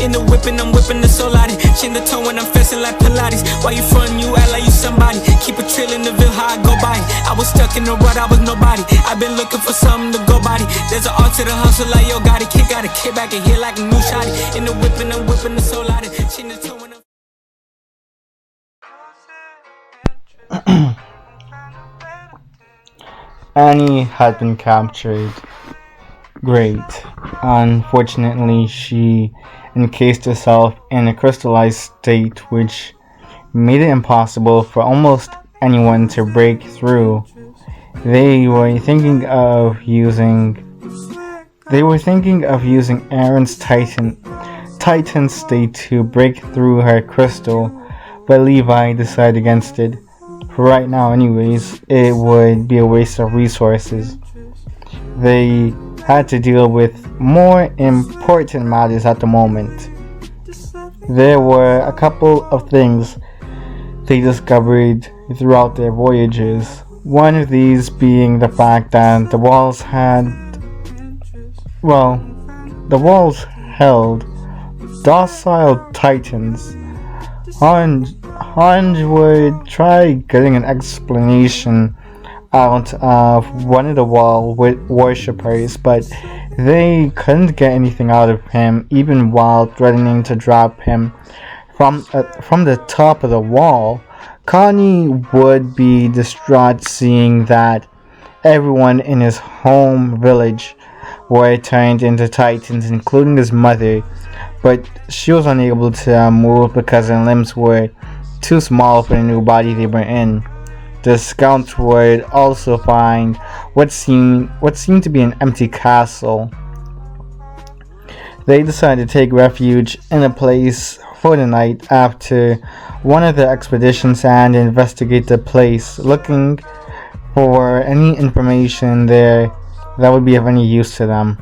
In the whipping, I'm whipping the soul out it. Chin the tone when I'm festing like Pilates. Why you frontin', you act like you somebody. Keep a trail in the ville, how I go by it. I was stuck in the rut, I was nobody. I've been looking for something to go body. There's an art to the hustle like yo got it. Kid got a kick back and hit like a new shotty. In the whipping, I'm whipping the soul out it. Chin the tone when I'm Annie had been captured. Great. Unfortunately, she encased herself in a crystallized state which made it impossible for almost anyone to break through. They were thinking of using Eren's Titan state to break through her crystal, but Levi decided against it. For right now anyways, it would be a waste of resources. They had to deal with more important matters at the moment. There were a couple of things they discovered throughout their voyages. One of these being the fact that the walls held docile titans. Hanj would try getting an explanation out of one of the wall worshippers, but they couldn't get anything out of him, even while threatening to drop him from the top of the wall. Connie would be distraught seeing that everyone in his home village were turned into titans, including his mother, but she was unable to move because her limbs were too small for the new body they were in. The scouts would also find what seemed to be an empty castle. They decided to take refuge in a place for the night after one of the expeditions and investigate the place, looking for any information there that would be of any use to them.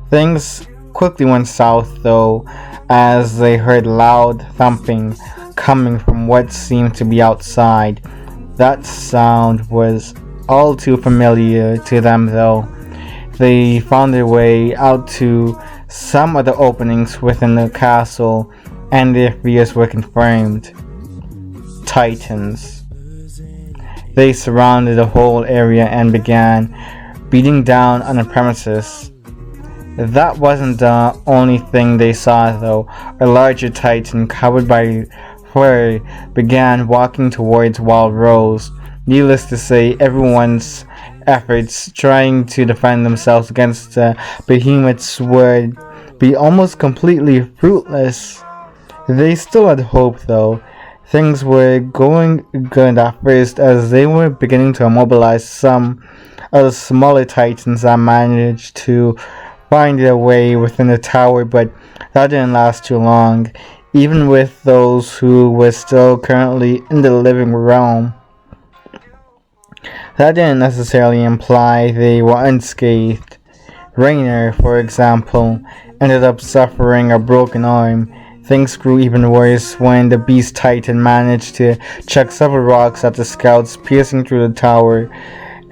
Things quickly went south though, as they heard loud thumping coming from what seemed to be outside. That sound was all too familiar to them though. They found their way out to some of the openings within the castle, and their fears were confirmed. Titans. They surrounded the whole area and began beating down on the premises. That wasn't the only thing they saw though. A larger titan covered by fur began walking towards Wild Rose. Needless to say, everyone's efforts trying to defend themselves against the behemoths would be almost completely fruitless. They still had hope though. Things were going good at first, as they were beginning to immobilize some of the smaller titans that managed to find their way within the tower, but that didn't last too long, even with those who were still currently in the living realm. That didn't necessarily imply they were unscathed. Rainer, for example, ended up suffering a broken arm. Things grew even worse when the Beast Titan managed to chuck several rocks at the scouts, piercing through the tower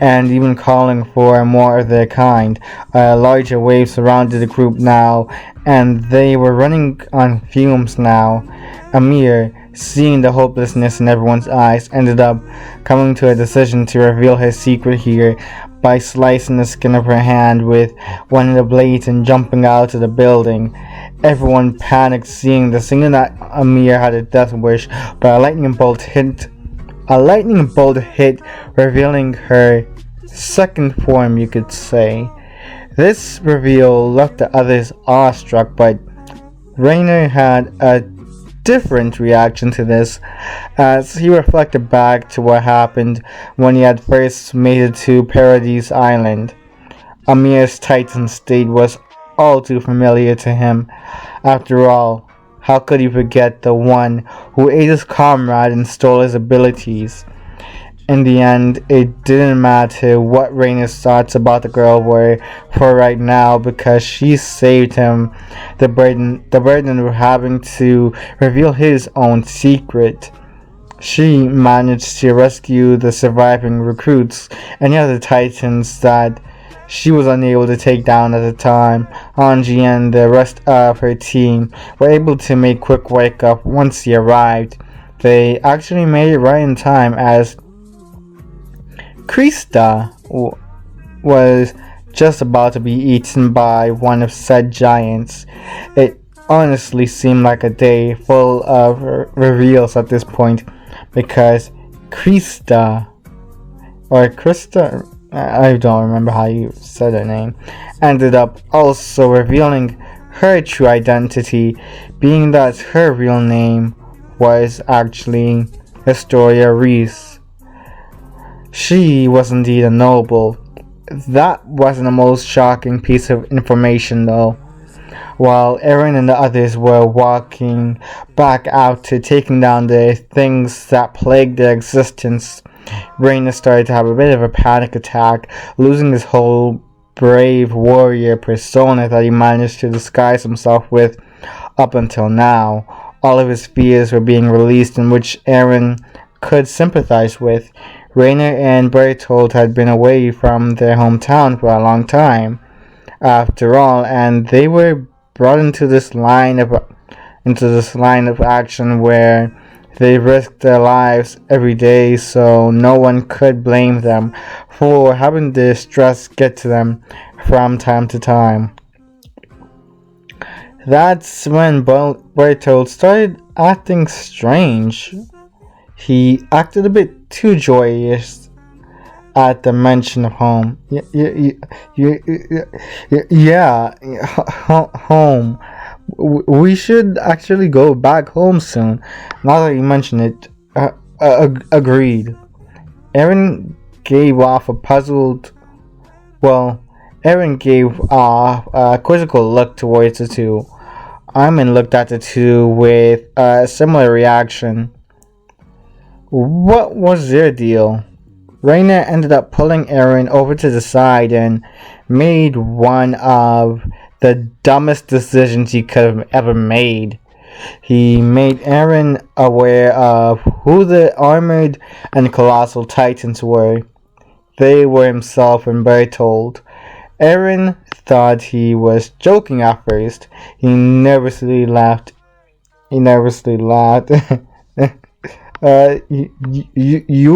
and even calling for more of their kind. A larger wave surrounded the group now, and they were running on fumes now. Amir, seeing the hopelessness in everyone's eyes, ended up coming to a decision to reveal her secret here by slicing the skin of her hand with one of the blades and jumping out of the building. Everyone panicked, seeing the singer that Amir had a death wish, but a lightning bolt hit, revealing her second form, you could say. This reveal left the others awestruck, but Rainer had a different reaction to this, as he reflected back to what happened when he had first made it to Paradise Island. Amir's Titan state was all too familiar to him. After all, how could he forget the one who ate his comrade and stole his abilities? In the end, it didn't matter what Rainer's thoughts about the girl were for right now, because she saved him the burden of having to reveal his own secret. She managed to rescue the surviving recruits and the other titans that she was unable to take down at the time. Anji and the rest of her team were able to make quick wake up once he arrived. They actually made it right in time as Krista was just about to be eaten by one of said giants. It honestly seemed like a day full of reveals at this point because Krista or Krista, I don't remember how you said her name, ended up also revealing her true identity, being that her real name was actually Historia Reese. She was indeed a noble. That wasn't the most shocking piece of information though. While Eren and the others were walking back out to taking down the things that plagued their existence, Rainer started to have a bit of a panic attack, losing his whole brave warrior persona that he managed to disguise himself with up until now. All of his fears were being released, in which Eren could sympathize with. Rainer and Bertold had been away from their hometown for a long time, after all, and they were brought into this line of action where they risked their lives every day, so no one could blame them for having the stress get to them from time to time. That's when Bertold started acting strange. He acted a bit too joyous at the mention of home. Home. We should actually go back home soon. Now that you mention it, agreed. Eren gave off a puzzled. Well, Eren gave off a quizzical look towards the two. Armin looked at the two with a similar reaction. What was their deal? Rainer ended up pulling Eren over to the side and made one of the dumbest decisions he could have ever made. He made Eren aware of who the armored and colossal titans were. They were himself and Bertold. Eren thought he was joking at first. He nervously laughed. You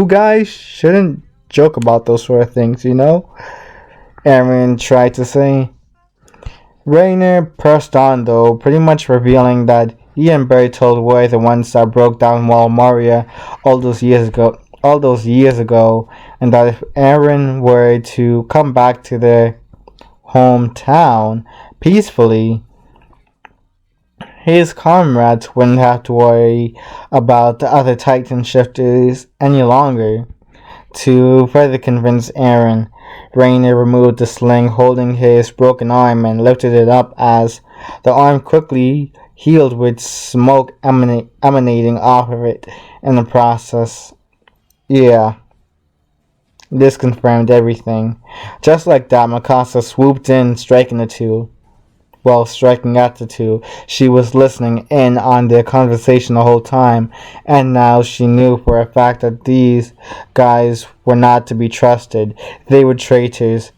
guys shouldn't joke about those sort of things, you know? Eren tried to say. Rainer pressed on though, pretty much revealing that he and Bertold were the ones that broke down Wall Moria all those years ago, and that if Eren were to come back to their hometown peacefully, his comrades wouldn't have to worry about the other Titan shifters any longer. To further convince Eren, Rainer removed the sling holding his broken arm and lifted it up as the arm quickly healed with smoke emanating off of it in the process. Yeah, this confirmed everything. Just like that, Mikasa swooped in, striking at the two. She was listening in on their conversation the whole time, and now she knew for a fact that these guys were not to be trusted. They were traitors.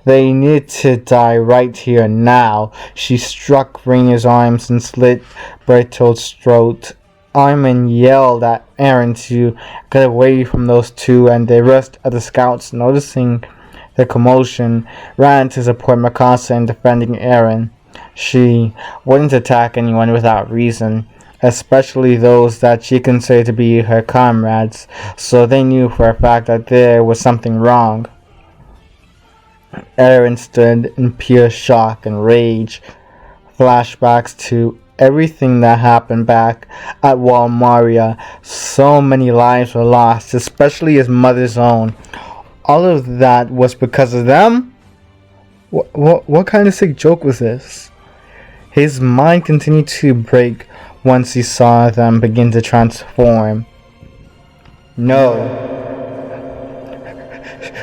They needed to die right here now. She struck Rainer's arms and slit Bertold's throat. Armin yelled at Eren to get away from those two, and the rest of the scouts, noticing the commotion, ran to support Mikasa in defending Eren. She wouldn't attack anyone without reason, especially those that she considered to be her comrades, so they knew for a fact that there was something wrong. Eren stood in pure shock and rage. Flashbacks to everything that happened back at Wall Moria. So many lives were lost, especially his mother's own. All of that was because of them? What kind of sick joke was this? His mind continued to break once he saw them begin to transform. No.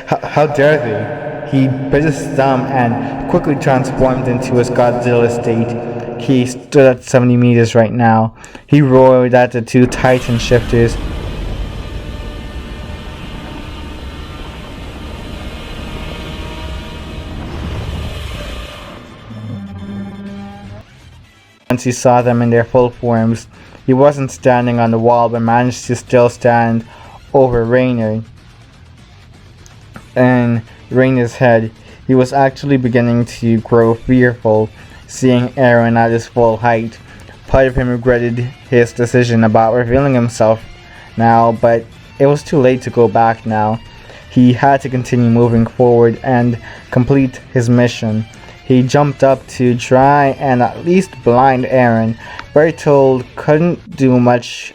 How dare they? He bit his thumb and quickly transformed into his Godzilla state. He stood at 70 meters right now. He roared at the two Titan shifters. once he saw them in their full forms. He wasn't standing on the wall, but managed to still stand over Rainer. In Rainer's head, he was actually beginning to grow fearful, seeing Eren at his full height. Part of him regretted his decision about revealing himself now, but it was too late to go back now. He had to continue moving forward and complete his mission. He jumped up to try and at least blind Eren. Bertold couldn't do much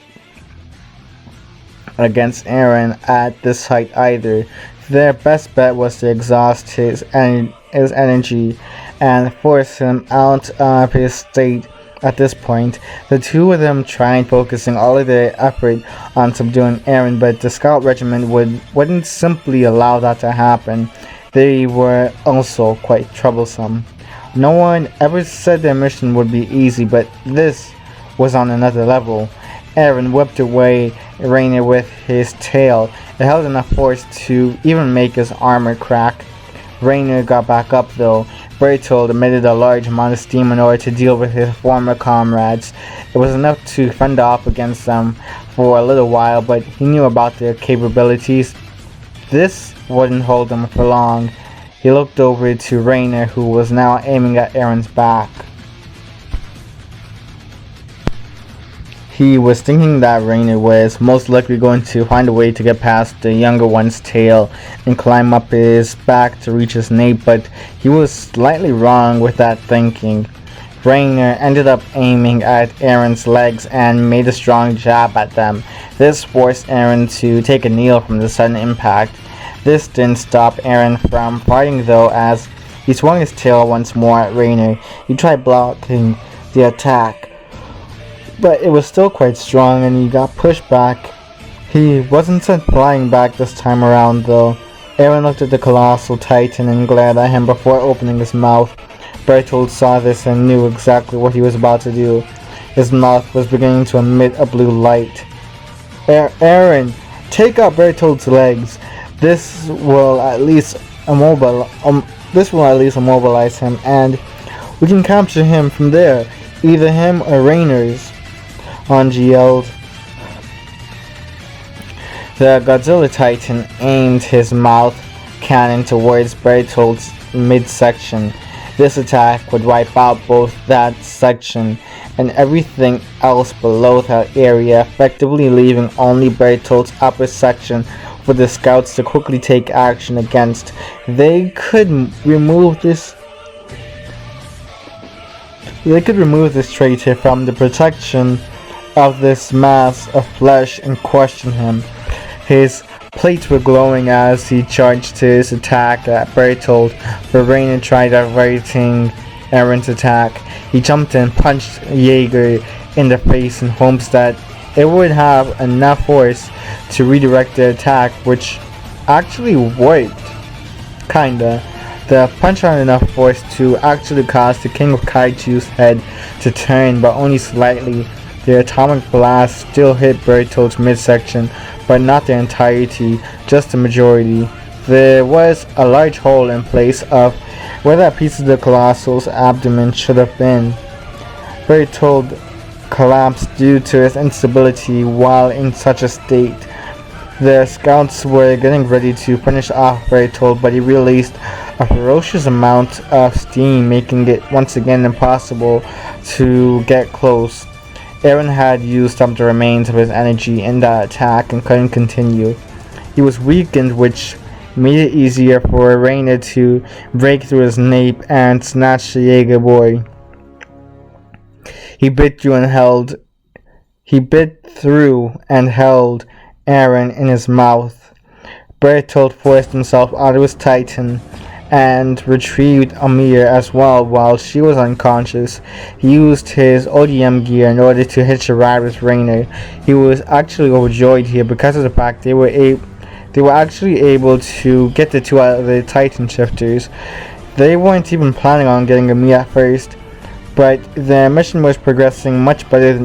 against Eren at this height either. Their best bet was to exhaust his energy and force him out of his state. At this point, the two of them tried focusing all of their effort on subduing Eren, but the scout regiment wouldn't simply allow that to happen. They were also quite troublesome. No one ever said their mission would be easy, but this was on another level. Eren whipped away Rainer with his tail. It held enough force to even make his armor crack. Rainer got back up though. Bertold emitted a large amount of steam in order to deal with his former comrades. It was enough to fend off against them for a little while, but he knew about their capabilities. This wouldn't hold him for long. He looked over to Rainer, who was now aiming at Eren's back. He was thinking that Rainer was most likely going to find a way to get past the younger one's tail and climb up his back to reach his nape, but he was slightly wrong with that thinking. Rainer ended up aiming at Eren's legs and made a strong jab at them. This forced Eren to take a kneel from the sudden impact. This didn't stop Eren from fighting though, as he swung his tail once more at Rainer. He tried blocking the attack, but it was still quite strong and he got pushed back. He wasn't sent flying back this time around though. Eren looked at the colossal titan and glared at him before opening his mouth. Bertold saw this and knew exactly what he was about to do. His mouth was beginning to emit a blue light. Eren, take out Bertold's legs. This will at least immobilize him, and we can capture him from there, either him or Rainer's. Hanji yelled. The Godzilla Titan aimed his mouth cannon towards Bertold's midsection. This attack would wipe out both that section and everything else below that area, effectively leaving only Bertold's upper section for the scouts to quickly take action against. They could remove this traitor from the protection of this mass of flesh and question him. His plates were glowing as he charged his attack at Bertold, but Rainer tried diverting Eren's attack. He jumped and punched Jaeger in the face in hopes that it would have enough force to redirect the attack, which actually worked. Kinda. The punch had enough force to actually cause the King of Kaiju's head to turn, but only slightly. The atomic blast still hit Bertold's midsection, but not the entirety, just the majority. There was a large hole in place of where that piece of the colossal's abdomen should have been. Bertold collapsed due to his instability while in such a state. The scouts were getting ready to finish off Bertold, but he released a ferocious amount of steam, making it once again impossible to get close. Eren had used up the remains of his energy in that attack and couldn't continue. He was weakened, which made it easier for Rainer to break through his nape and snatch the Jaeger boy. He bit through and held Eren in his mouth. Bertold forced himself out of his Titan and retrieved Amir as well while she was unconscious. He used his ODM gear in order to hitch a ride with Rainer. He was actually overjoyed here because of the fact they were actually able to get the two out of the Titan shifters. They weren't even planning on getting Amir at first, but their mission was progressing much better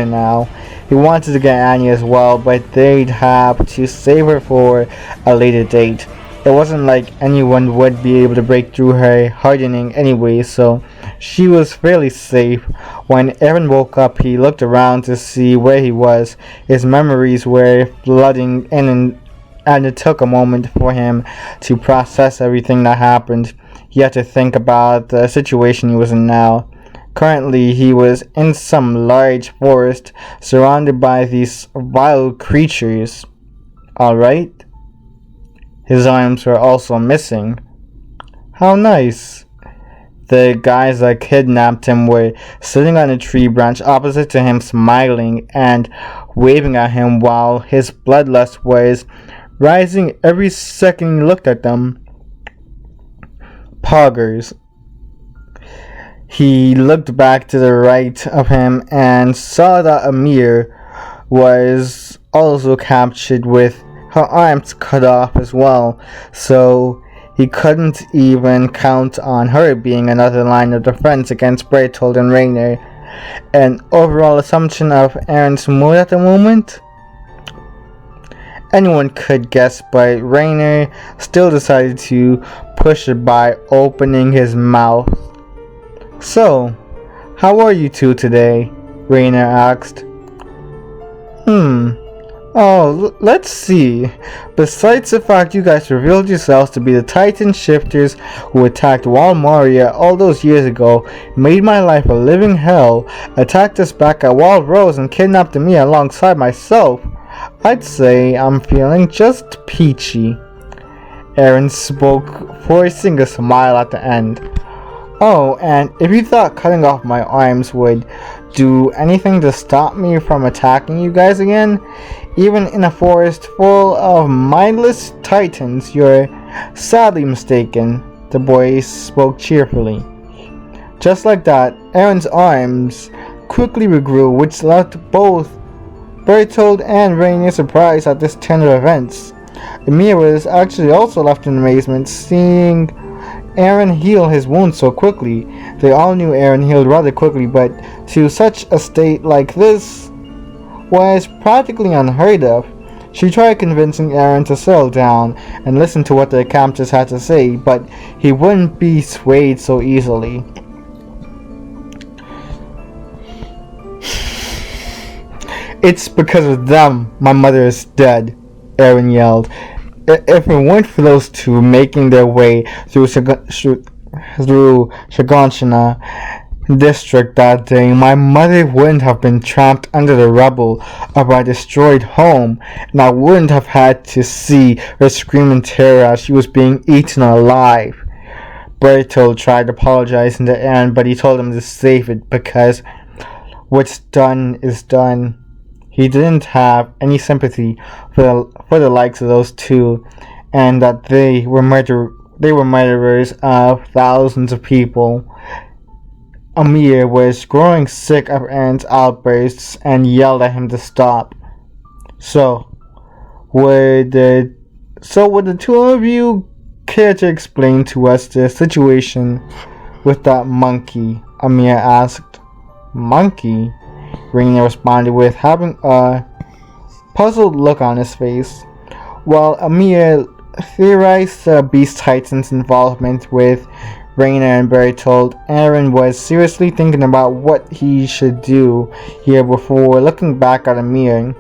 now. He wanted to get Annie as well, but they'd have to save her for a later date. It wasn't like anyone would be able to break through her hardening anyway, so she was fairly safe. When Eren woke up, he looked around to see where he was. His memories were flooding in, and it took a moment for him to process everything that happened. He had to think about the situation he was in now. Currently, he was in some large forest surrounded by these wild creatures. Alright? His arms were also missing. How nice. The guys that kidnapped him were sitting on a tree branch opposite to him, smiling and waving at him while his bloodlust was rising every second he looked at them. Poggers. He looked back to the right of him and saw that Amir was also captured with her arms cut off as well, so he couldn't even count on her being another line of defense against Bertold and Rainer. An overall assumption of Eren's mood at the moment? Anyone could guess, but Rainer still decided to push it by opening his mouth. So, how are you two today? Rainer asked. Oh, let's see. Besides the fact you guys revealed yourselves to be the Titan shifters who attacked Wall Moria all those years ago, made my life a living hell, attacked us back at Wall Rose and kidnapped me alongside myself, I'd say I'm feeling just peachy. Eren spoke, forcing a smile at the end. Oh, and if you thought cutting off my arms would do anything to stop me from attacking you guys again, even in a forest full of mindless titans, you're sadly mistaken, the boy spoke cheerfully. Just like that, Eren's arms quickly regrew, which left both Bertold and Rainier surprised at this turn of events. Ymir was actually also left in amazement, seeing Eren heal his wounds so quickly. They all knew Eren healed rather quickly, but to such a state like this was practically unheard of. She tried convincing Eren to settle down and listen to what the captors had to say, but he wouldn't be swayed so easily. It's because of them my mother is dead, Eren yelled. If it weren't for those two making their way through Shiganshina district that day, my mother wouldn't have been trapped under the rubble of our destroyed home, and I wouldn't have had to see her scream in terror as she was being eaten alive. Bertold tried apologizing to Eren, but he told him to save it because what's done is done. He didn't have any sympathy for the likes of those two, and that they were murderers of thousands of people. Ymir was growing sick of Eren's outbursts and yelled at him to stop. So would the two of you care to explain to us the situation with that monkey? Ymir asked. Monkey? Rainier responded with having a puzzled look on his face. While Ymir theorized the Beast Titan's involvement with Rainer and Bertold, Eren was seriously thinking about what he should do here before looking back at Ymir.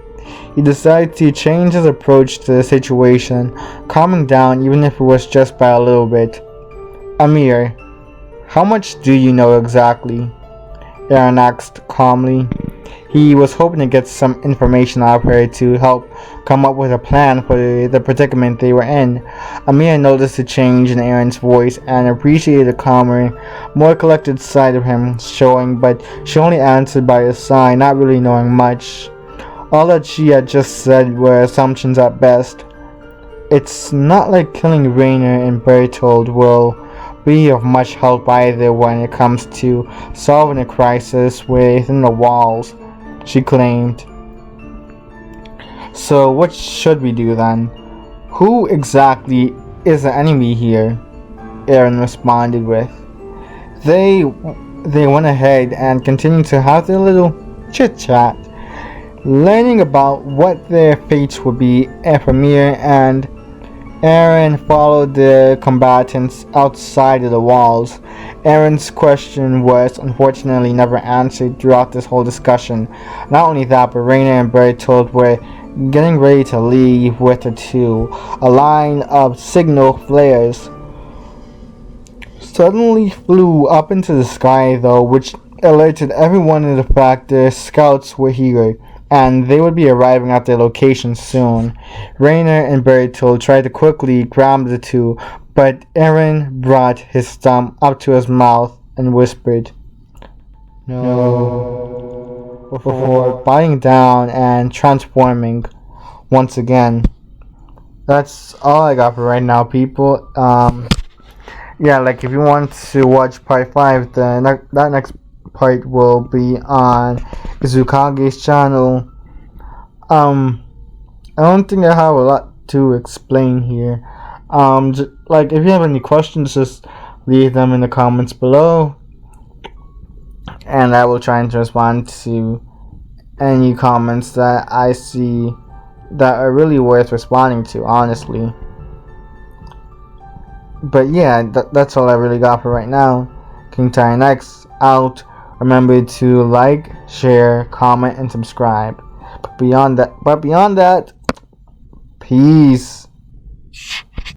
He decided to change his approach to the situation, calming down even if it was just by a little bit. Ymir, how much do you know exactly? Eren asked calmly. He was hoping to get some information out of her to help come up with a plan for the predicament they were in. Ymir noticed a change in Eren's voice and appreciated the calmer, more collected side of him showing, but she only answered by a sigh, not really knowing much. All that she had just said were assumptions at best. It's not like killing Rainer and Bertold will be of much help either when it comes to solving a crisis within the walls, she claimed. So what should we do then? Who exactly is the enemy here? Eren responded with. They went ahead and continued to have their little chit-chat, learning about what their fates would be if Ymir and Eren followed the combatants outside of the walls. Eren's question was unfortunately never answered throughout this whole discussion. Not only that, but Reiner and Bertold were getting ready to leave with her too. A line of signal flares suddenly flew up into the sky though, which alerted everyone to the fact the scouts were here, and they would be arriving at their location soon. Rainer and Bertold tried to quickly grab the two, but Eren brought his thumb up to his mouth and whispered, "No," before bowing down and transforming once again. That's all I got for right now, people. Yeah, like if you want to watch part 5, that next part will be on Izukage's channel. I don't think I have a lot to explain here. Like if you have any questions, just leave them in the comments below, and I will try and respond to any comments that I see that are really worth responding to, honestly. But yeah, that's all I really got for right now. King Titan X out. Remember to like, share, comment, and subscribe. But beyond that, peace.